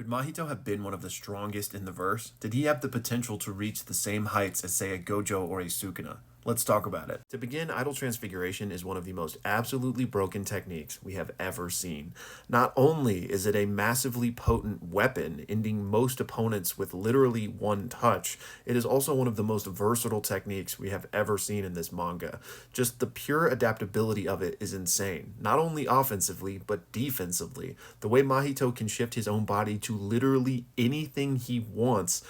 Could Mahito have been one of the strongest in the verse? Did he have the potential to reach the same heights as, say, a Gojo or a Sukuna? Let's talk about it. To begin, idle transfiguration is one of the most absolutely broken techniques we have ever seen. Not only is it a massively potent weapon, ending most opponents with literally one touch, it is also one of the most versatile techniques we have ever seen in this manga. Just the pure adaptability of it is insane. Not only offensively, but defensively. The way Mahito can shift his own body to literally anything he wants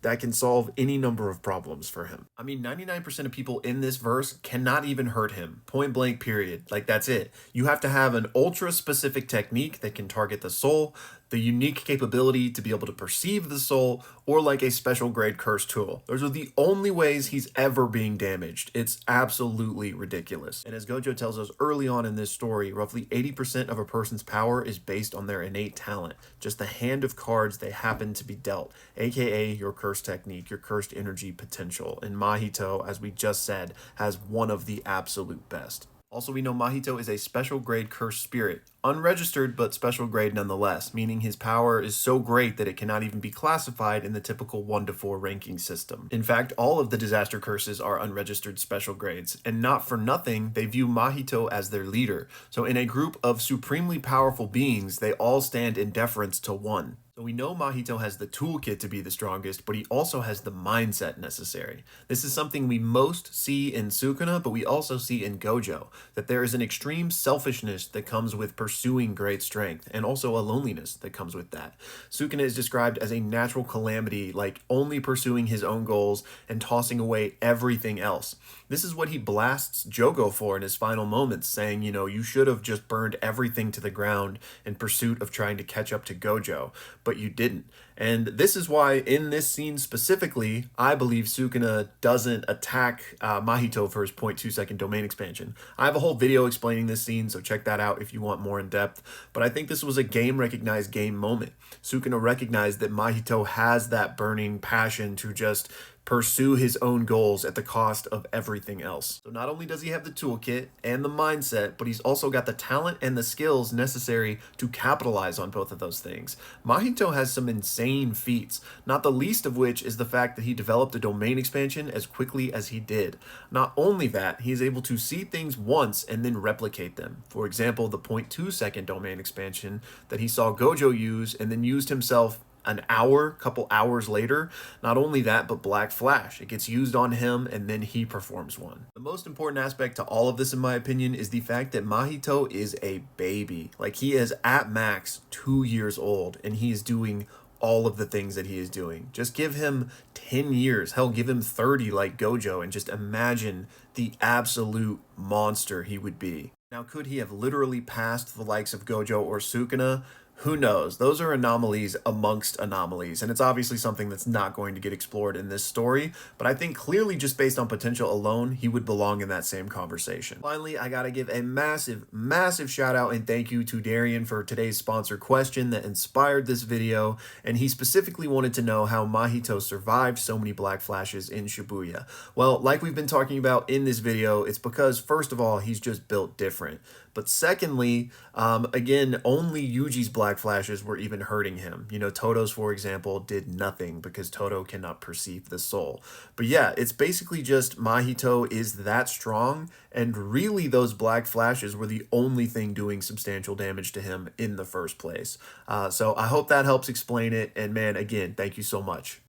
that can solve any number of problems for him. I mean, 99% of people in this verse cannot even hurt him. Point blank, period. Like, that's it. You have to have an ultra specific technique that can target the soul, the unique capability to be able to perceive the soul, or like a special grade curse tool. Those are the only ways he's ever being damaged. It's absolutely ridiculous. And as Gojo tells us early on in this story, roughly 80% of a person's power is based on their innate talent, just the hand of cards they happen to be dealt, aka your curse technique, your cursed energy potential. And Mahito, as we just said, has one of the absolute best. Also, we know Mahito is a special grade cursed spirit, unregistered but special grade nonetheless, meaning his power is so great that it cannot even be classified in the typical 1 to 4 ranking system. In fact, all of the disaster curses are unregistered special grades, and not for nothing, they view Mahito as their leader. So in a group of supremely powerful beings, they all stand in deference to one. So we know Mahito has the toolkit to be the strongest, but he also has the mindset necessary. This is something we most see in Sukuna, but we also see in Gojo, that there is an extreme selfishness that comes with pursuing great strength, and also a loneliness that comes with that. Sukuna is described as a natural calamity, like only pursuing his own goals and tossing away everything else. This is what he blasts Jogo for in his final moments, saying, you know, you should have just burned everything to the ground in pursuit of trying to catch up to Gojo, but you didn't. And this is why in this scene specifically, I believe Sukuna doesn't attack Mahito for his 0.2 second domain expansion. I have a whole video explaining this scene, so check that out if you want more in depth. But I think this was a game recognized game moment. Sukuna recognized that Mahito has that burning passion to just pursue his own goals at the cost of everything else. So not only does he have the toolkit and the mindset, but he's also got the talent and the skills necessary to capitalize on both of those things. Mahito has some insane feats, not the least of which is the fact that he developed a domain expansion as quickly as he did. Not only that, he is able to see things once and then replicate them. For example, the 0.2 second domain expansion that he saw Gojo use and then used himself couple hours later. Not only that, but Black Flash. It gets used on him and then he performs one. The most important aspect to all of this, in my opinion, is the fact that Mahito is a baby. Like, he is at max 2 years old and he is doing all of the things that he is doing. Just give him 10 years, hell, give him 30 like Gojo, and just imagine the absolute monster he would be. Now, could he have literally passed the likes of Gojo or Sukuna? Who knows? Those are anomalies amongst anomalies, and it's obviously something that's not going to get explored in this story, but I think clearly just based on potential alone, he would belong in that same conversation. Finally, I gotta give a massive shout out and thank you to Darian for today's sponsor question that inspired this video, and he specifically wanted to know how Mahito survived so many Black Flashes in Shibuya. Well, like we've been talking about in this video, it's because, first of all, he's just built different. But secondly, again, only Yuji's Black Flashes were even hurting him. You know, Toto's, for example, did nothing because Toto cannot perceive the soul. But yeah, it's basically just Mahito is that strong, and really those Black Flashes were the only thing doing substantial damage to him in the first place. So I hope that helps explain it, and man, again, thank you so much.